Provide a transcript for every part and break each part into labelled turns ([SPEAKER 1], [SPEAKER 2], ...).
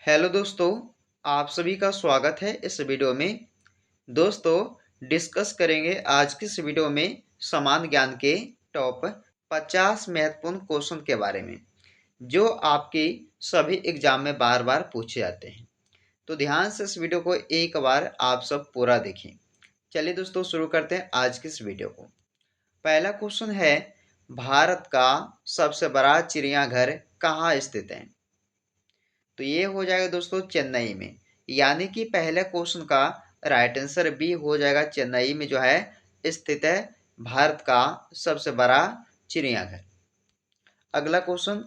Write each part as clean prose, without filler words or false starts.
[SPEAKER 1] Hello दोस्तों, आप सभी का स्वागत है इस वीडियो में। दोस्तों, डिस्कस करेंगे आज की इस वीडियो में समान ज्ञान के टॉप 50 महत्वपूर्ण क्वेश्चन के बारे में, जो आपके सभी एग्जाम में बार बार पूछे जाते हैं। तो ध्यान से इस वीडियो को एक बार आप सब पूरा देखें। चलिए दोस्तों, शुरू करते हैं आज की इस वीडियो को। पहला क्वेश्चन है, भारत का सबसे बड़ा चिड़ियाघर कहाँ स्थित है? तो ये हो जाएगा दोस्तों चेन्नई में, यानी कि पहले क्वेश्चन का राइट आंसर बी हो जाएगा। चेन्नई में जो है स्थित है भारत का सबसे बड़ा चिड़ियाघर। अगला क्वेश्चन,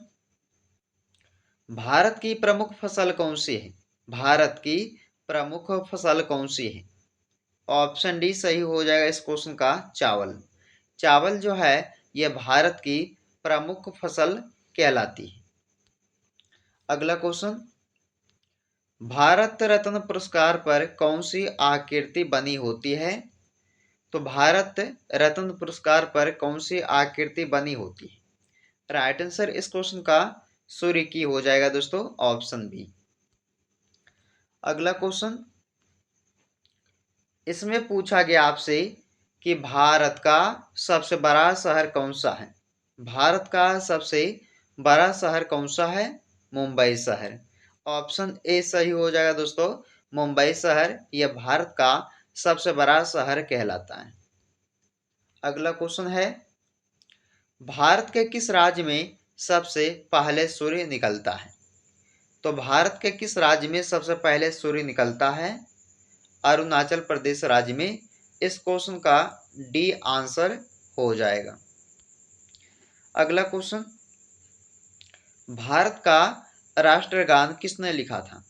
[SPEAKER 1] भारत की प्रमुख फसल कौन सी है? भारत की प्रमुख फसल कौन सी है? ऑप्शन डी सही हो जाएगा इस क्वेश्चन का, चावल। चावल जो है यह भारत की प्रमुख फसल कहलाती है। अगला क्वेश्चन, भारत रत्न पुरस्कार पर कौन सी आकृति बनी होती है? तो भारत रत्न पुरस्कार पर कौन सी आकृति बनी होती है? राइट आंसर इस क्वेश्चन का सूर्य की हो जाएगा दोस्तों, ऑप्शन बी। अगला क्वेश्चन, इसमें पूछा गया आपसे कि भारत का सबसे बड़ा शहर कौन सा है? भारत का सबसे बड़ा शहर कौन सा है? मुंबई शहर। ऑप्शन ए सही हो जाएगा दोस्तों, मुंबई शहर यह भारत का सबसे बड़ा शहर कहलाता है। अगला क्वेश्चन है, भारत के किस राज्य में सबसे पहले सूर्य निकलता है? तो भारत के किस राज्य में सबसे पहले सूर्य निकलता है? अरुणाचल प्रदेश राज्य में। इस क्वेश्चन का डी आंसर हो जाएगा। अगला क्वेश्चन, भारत का राष्ट्रगान किसने लिखा था?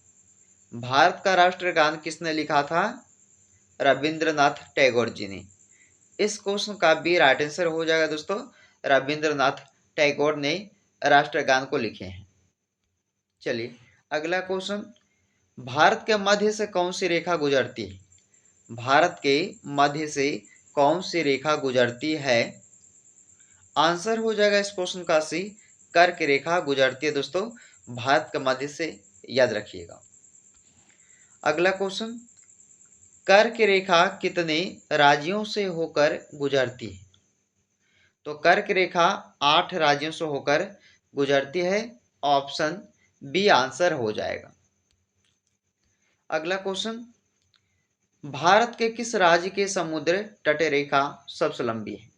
[SPEAKER 1] भारत का राष्ट्रगान किसने लिखा था? रविंद्रनाथ टैगोर जी ने। इस क्वेश्चन का भी राइट आंसर हो जाएगा दोस्तों, रविंद्रनाथ टैगोर ने राष्ट्रगान को लिखे हैं। चलिए अगला क्वेश्चन, भारत के मध्य से कौन सी रेखा गुजरती है? भारत के मध्य से कौन सी रेखा गुजरती है? आंसर हो जाएगा इस क्वेश्चन का सी, कर्क रेखा गुजरती है दोस्तों भारत के मध्य से, याद रखिएगा। अगला क्वेश्चन, कर्क रेखा कितने राज्यों से होकर गुजरती है? तो कर्क रेखा 8 राज्यों से होकर गुजरती है। ऑप्शन बी आंसर हो जाएगा। अगला क्वेश्चन, भारत के किस राज्य के समुद्र तट रेखा सबसे लंबी है?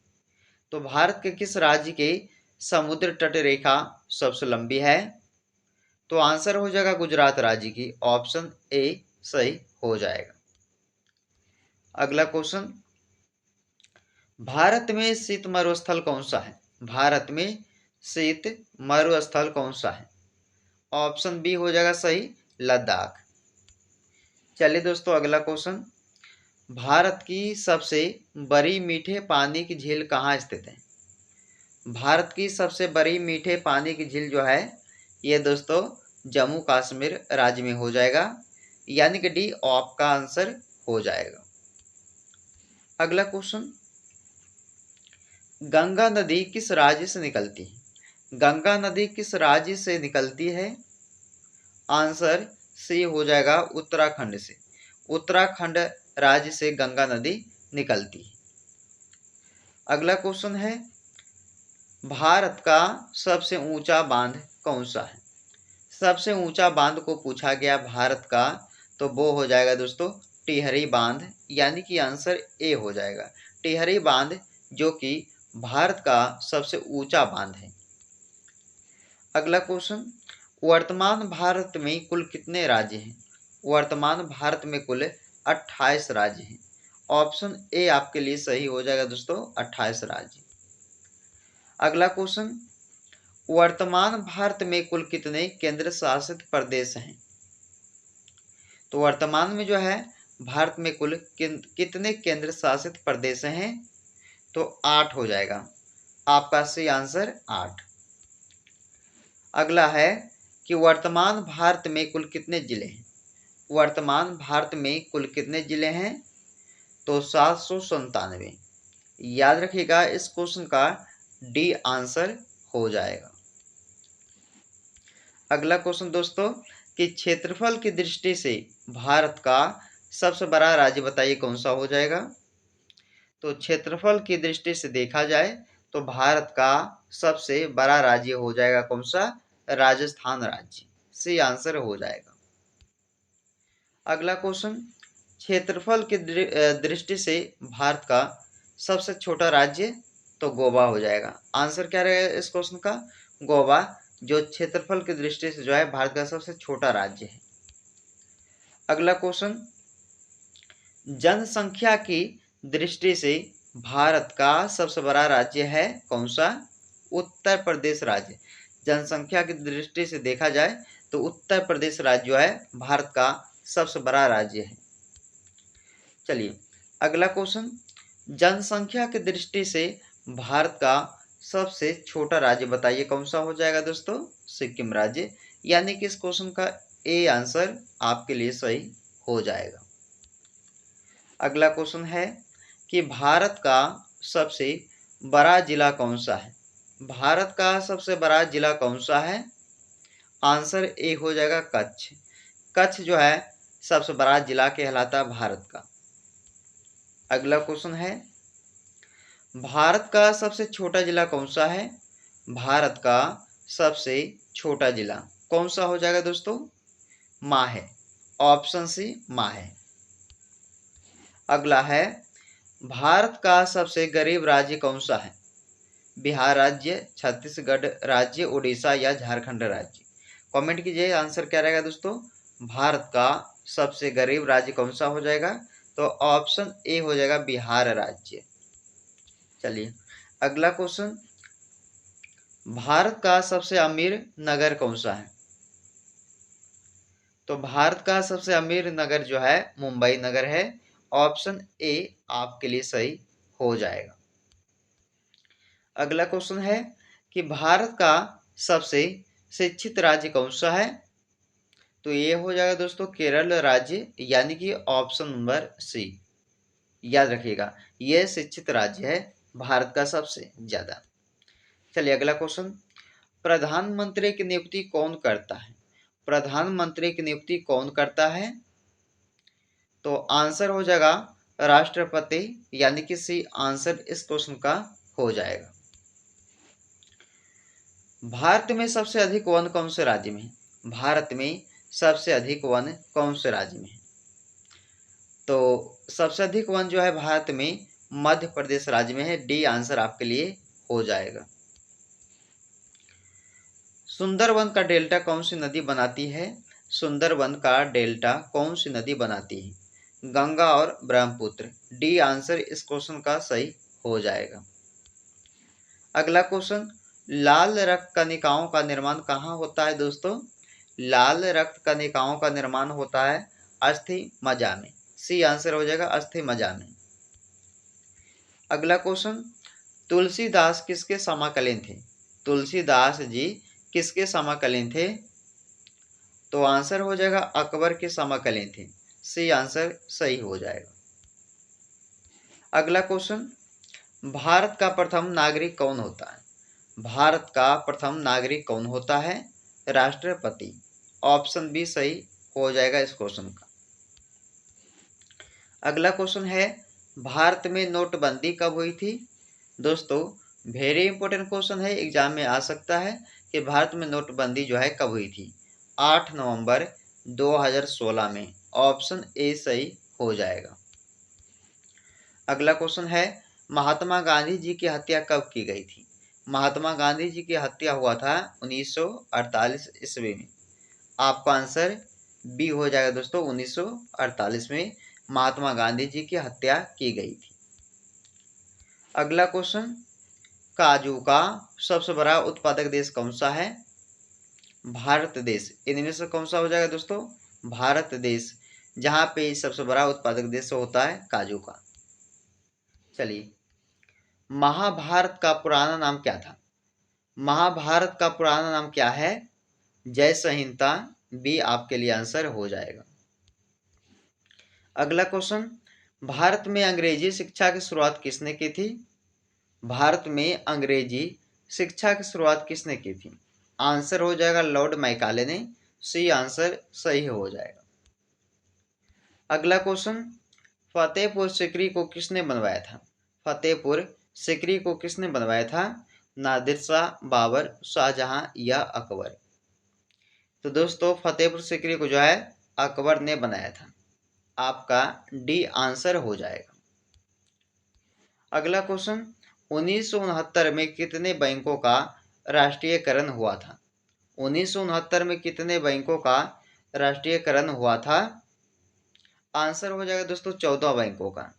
[SPEAKER 1] तो भारत के किस राज्य के समुद्र तट रेखा सबसे लंबी है? तो आंसर हो जाएगा गुजरात राज्य की। ऑप्शन ए सही हो जाएगा। अगला क्वेश्चन, भारत में शीत मरुस्थल कौन सा है? भारत में शीत मरुस्थल कौन सा है? ऑप्शन बी हो जाएगा सही, लद्दाख। चलिए दोस्तों अगला क्वेश्चन, भारत की सबसे बड़ी मीठे पानी की झील कहाँ स्थित है? भारत की सबसे बड़ी मीठे पानी की झील जो है ये दोस्तों जम्मू कश्मीर राज्य में हो जाएगा, यानी कि डी आपका आंसर हो जाएगा। अगला क्वेश्चन, गंगा नदी किस राज्य से निकलती है? गंगा नदी किस राज्य से निकलती है? आंसर सी हो जाएगा, उत्तराखंड से। उत्तराखंड राज्य से गंगा नदी निकलती है। अगला क्वेश्चन है, भारत का सबसे ऊंचा बांध कौन सा है? सबसे ऊंचा बांध को पूछा गया भारत का, तो वो हो जाएगा दोस्तों टिहरी बांध, यानी कि आंसर ए हो जाएगा, टिहरी बांध, जो कि भारत का सबसे ऊंचा बांध है। अगला क्वेश्चन, वर्तमान भारत में कुल कितने राज्य हैं? वर्तमान भारत में कुल 28 राज्य हैं। ऑप्शन ए आपके लिए सही हो जाएगा दोस्तों, 28 राज्य। अगला क्वेश्चन, वर्तमान भारत में कुल कितने केंद्र शासित प्रदेश हैं? तो वर्तमान में जो है भारत में कुल कितने केंद्र शासित प्रदेश हैं? तो 8 हो जाएगा, आपका सही आंसर 8। अगला है कि वर्तमान भारत में कुल कितने जिले हैं? वर्तमान भारत में कुल कितने जिले हैं? तो 797। याद रखिएगा इस क्वेश्चन का डी आंसर हो जाएगा। अगला क्वेश्चन दोस्तों, कि क्षेत्रफल की दृष्टि से भारत का सबसे बड़ा राज्य बताइए कौन सा हो जाएगा। तो क्षेत्रफल की दृष्टि से देखा जाए तो भारत का सबसे बड़ा राज्य हो जाएगा कौन सा, राजस्थान राज्य। सी आंसर हो जाएगा। अगला क्वेश्चन, क्षेत्रफल की दृष्टि से भारत का सबसे छोटा राज्य, तो गोवा हो जाएगा। आंसर क्या रहेगा इस क्वेश्चन का, गोवा, जो क्षेत्रफल की दृष्टि से जो है भारत का सबसे छोटा राज्य है। अगला क्वेश्चन, जनसंख्या की दृष्टि से भारत का सबसे बड़ा राज्य है कौन सा, उत्तर प्रदेश राज्य। जनसंख्या की दृष्टि से देखा जाए तो उत्तर प्रदेश राज्य जो है भारत का सबसे बड़ा राज्य है। चलिए अगला क्वेश्चन, जनसंख्या की दृष्टि से भारत का सबसे छोटा राज्य बताइए कौन सा हो जाएगा दोस्तों, सिक्किम राज्य। यानी कि इस क्वेश्चन का ए आंसर आपके लिए सही हो जाएगा। अगला क्वेश्चन है कि भारत का सबसे बड़ा जिला कौन सा है। भारत का सबसे बड़ा जिला कौन सा है, आंसर ए हो जाएगा कच्छ। कच्छ जो है सबसे बड़ा जिला कहलाता है भारत का। अगला क्वेश्चन है, भारत का सबसे छोटा जिला कौन सा है। भारत का सबसे छोटा जिला कौन सा हो जाएगा दोस्तों, माह है। ऑप्शन सी माह है। अगला है, भारत का सबसे गरीब राज्य कौन सा है। बिहार राज्य, छत्तीसगढ़ राज्य, उड़ीसा या झारखंड राज्य। कमेंट कीजिए आंसर क्या रहेगा दोस्तों। भारत का सबसे गरीब राज्य कौन सा हो जाएगा, तो ऑप्शन ए हो जाएगा बिहार राज्य। चलिए अगला क्वेश्चन, भारत का सबसे अमीर नगर कौन सा है। तो भारत का सबसे अमीर नगर जो है मुंबई नगर है। ऑप्शन ए आपके लिए सही हो जाएगा। अगला क्वेश्चन है कि भारत का सबसे शिक्षित राज्य कौन सा है। तो ये हो जाएगा दोस्तों केरल राज्य, यानी कि ऑप्शन नंबर सी। याद रखिएगा यह शिक्षित राज्य है भारत का सबसे ज्यादा। चलिए अगला क्वेश्चन, प्रधानमंत्री की नियुक्ति कौन करता है। प्रधानमंत्री की नियुक्ति कौन करता है, तो आंसर हो जाएगा राष्ट्रपति, यानी कि सी आंसर इस क्वेश्चन का हो जाएगा। भारत में सबसे अधिक वन कौन से राज्य में है। भारत में सबसे अधिक वन कौन से राज्य में है, तो सबसे अधिक वन जो है भारत में मध्य प्रदेश राज्य में है। डी आंसर आपके लिए हो जाएगा। सुंदरवन का डेल्टा कौन सी नदी बनाती है। सुंदरवन का डेल्टा कौन सी नदी बनाती है, गंगा और ब्रह्मपुत्र। डी आंसर इस क्वेश्चन का सही हो जाएगा। अगला क्वेश्चन, लाल रक्त कणिकाओं का निर्माण कहाँ होता है दोस्तों। लाल रक्त कणिकाओं का निर्माण होता है अस्थि मज्जा में। सी आंसर हो जाएगा अस्थि मज्जा में। अगला क्वेश्चन, तुलसीदास किसके समकालीन थे। तुलसीदास जी किसके समकालीन थे, तो आंसर हो जाएगा अकबर के समकालीन थे। सी आंसर सही हो जाएगा। अगला क्वेश्चन, भारत का प्रथम नागरिक कौन होता है। भारत का प्रथम नागरिक कौन होता है, राष्ट्रपति। ऑप्शन बी सही हो जाएगा इस क्वेश्चन का। अगला क्वेश्चन है, भारत में नोटबंदी कब हुई थी। दोस्तों वेरी इंपॉर्टेंट क्वेश्चन है, एग्जाम में आ सकता है कि भारत में नोटबंदी जो है कब हुई थी। 8 नवंबर 2016 में। ऑप्शन ए सही हो जाएगा। अगला क्वेश्चन है, महात्मा गांधी जी की हत्या कब की गई थी। महात्मा गांधी जी की हत्या हुआ था 1948 ईस्वी में। आपका आंसर बी हो जाएगा दोस्तों, 1948 में महात्मा गांधी जी की हत्या की गई थी। अगला क्वेश्चन, काजू का सबसे बड़ा उत्पादक देश कौन सा है। भारत देश। इनमें से कौन सा हो जाएगा दोस्तों, भारत देश, जहां पे सबसे बड़ा उत्पादक देश होता है काजू का। चलिए महाभारत का पुराना नाम क्या था। महाभारत का पुराना नाम क्या है, जय संहिता। बी आपके लिए आंसर हो जाएगा। अगला क्वेश्चन, भारत में अंग्रेजी शिक्षा की शुरुआत किसने की थी। भारत में अंग्रेजी शिक्षा की शुरुआत किसने की थी, आंसर हो जाएगा लॉर्ड मैकाले ने सी आंसर सही हो जाएगा। अगला क्वेश्चन, फतेहपुर सिकरी को किसने बनवाया था? फतेहपुर सिकरी को किसने बनवाया था? नादिर शाह, बाबर, शाहजहां या अकबर? तो दोस्तों फतेहपुर सिकरी को जो है अकबर ने बनाया था। आपका डी आंसर हो जाएगा। अगला क्वेश्चन, 1969 में कितने बैंकों का राष्ट्रीयकरण हुआ था? 1969 में कितने बैंकों का राष्ट्रीयकरण हुआ था? आंसर हो जाएगा दोस्तों 14 बैंकों का।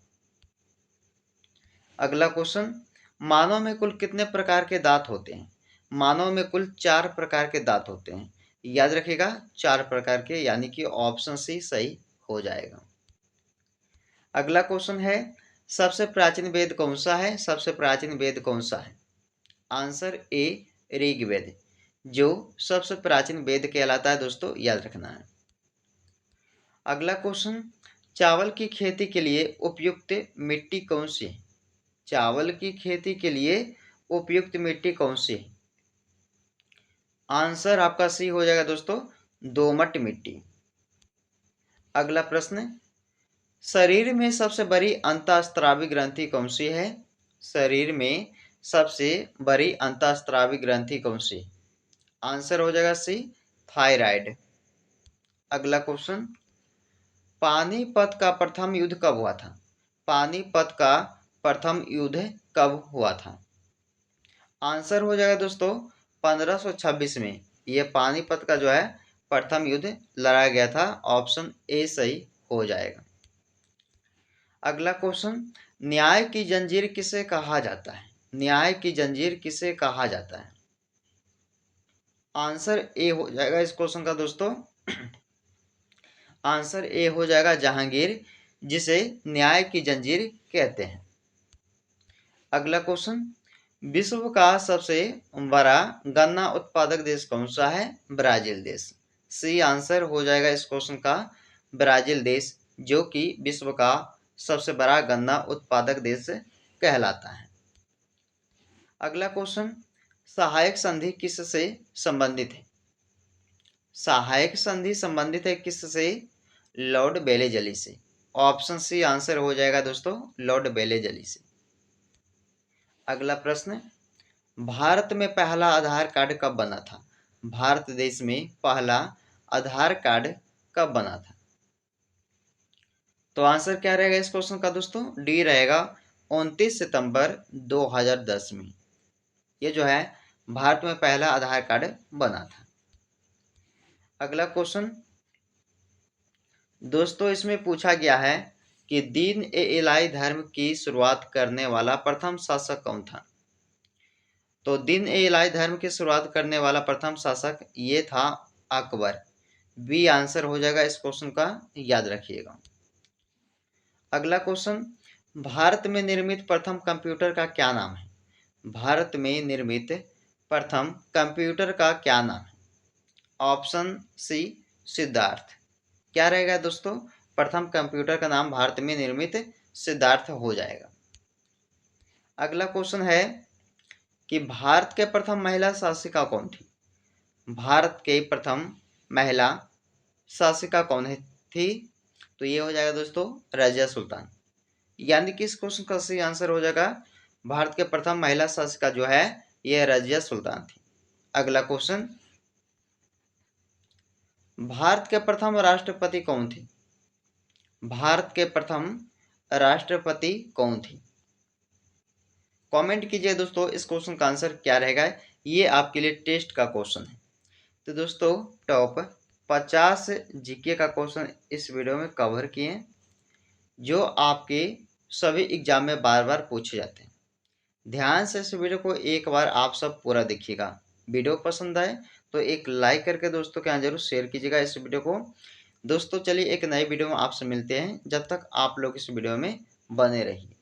[SPEAKER 1] अगला क्वेश्चन, मानव में कुल कितने प्रकार के दांत होते हैं? मानव में कुल 4 प्रकार के दांत होते हैं। याद रखिएगा 4 प्रकार के, यानी कि ऑप्शन सी सही हो जाएगा। अगला क्वेश्चन है, सबसे प्राचीन वेद कौन सा है? सबसे प्राचीन वेद कौन सा है? आंसर ए ऋग्वेद, जो सबसे प्राचीन वेद कहलाता है दोस्तों, याद रखना है। अगला क्वेश्चन, चावल की खेती के लिए उपयुक्त मिट्टी कौन सी है? चावल की खेती के लिए उपयुक्त मिट्टी कौन सी है? आंसर आपका सी हो जाएगा दोस्तों, दोमट मिट्टी। अगला प्रश्न, शरीर में सबसे बड़ी अंतःस्रावी ग्रंथि कौन सी है? शरीर में सबसे बड़ी अंतःस्रावी ग्रंथि कौन सी? आंसर हो जाएगा सी थायराइड। अगला क्वेश्चन, पानीपत का प्रथम युद्ध कब हुआ था? पानीपत का प्रथम युद्ध कब हुआ था? आंसर हो जाएगा दोस्तों 1526 में यह पानीपत का जो है प्रथम युद्ध लड़ा गया था। ऑप्शन ए सही हो जाएगा। अगला क्वेश्चन, न्याय की जंजीर किसे कहा जाता है? न्याय की जंजीर किसे कहा जाता है? आंसर ए हो जाएगा इस क्वेश्चन का दोस्तों। आंसर ए हो जाएगा जहांगीर, जिसे न्याय की जंजीर कहते हैं। अगला क्वेश्चन, विश्व का सबसे बड़ा गन्ना उत्पादक देश कौन सा है? ब्राजील देश। सी आंसर हो जाएगा इस क्वेश्चन का ब्राजील देश, जो कि विश्व का सबसे बड़ा गन्ना उत्पादक देश कहलाता है। अगला क्वेश्चन, सहायक संधि किससे संबंधित है? सहायक संधि संबंधित है किससे? लॉर्ड बेलेजली से। ऑप्शन सी आंसर हो जाएगा दोस्तों, लॉर्ड बेलेजली से। अगला प्रश्न, भारत में पहला आधार कार्ड कब बना था? भारत देश में पहला आधार कार्ड कब बना था? तो आंसर क्या रहेगा इस क्वेश्चन का दोस्तों? डी रहेगा 29 सितंबर 2010 में ये जो है भारत में पहला आधार कार्ड बना था। अगला क्वेश्चन दोस्तों, इसमें पूछा गया है कि दीन ए इलाही धर्म की शुरुआत करने वाला प्रथम शासक कौन था? तो दीन ए इलाही धर्म की शुरुआत करने वाला प्रथम शासक ये था अकबर। बी आंसर हो जाएगा इस क्वेश्चन का, याद रखिएगा। अगला क्वेश्चन, भारत में निर्मित प्रथम कंप्यूटर का क्या नाम है? भारत में निर्मित प्रथम कंप्यूटर का क्या नाम है? Option C Siddharth. क्या रहेगा दोस्तों? प्रथम कंप्यूटर का नाम भारत में निर्मित सिद्धार्थ हो जाएगा। अगला क्वेश्चन है कि भारत के प्रथम महिला शासिका कौन थी? भारत के प्रथम महिला शासिका कौन थी? तो ये हो जाएगा दोस्तों रजिया सुल्तान। यानी कि इस क्वेश्चन का सही आंसर हो जाएगा भारत के प्रथम महिला शासिका जो है यह रजिया सुल्तान थी। अगला क्वेश्चन, भारत के प्रथम राष्ट्रपति कौन थे? भारत के प्रथम राष्ट्रपति कौन थे? कमेंट कीजिए दोस्तों इस क्वेश्चन का आंसर क्या रहेगा। ये आपके लिए टेस्ट का क्वेश्चन है। तो दोस्तों टॉप 50 जीके का क्वेश्चन इस वीडियो में कवर किए, जो आपके सभी एग्जाम में बार बार पूछे जाते हैं। ध्यान से इस वीडियो को एक बार आप सब पूरा देखिएगा। वीडियो पसंद आए तो एक लाइक करके दोस्तों के यहाँ जरूर शेयर कीजिएगा इस वीडियो को। दोस्तों चलिए एक नए वीडियो में आपसे मिलते हैं, जब तक आप लोग इस वीडियो में बने रहिए।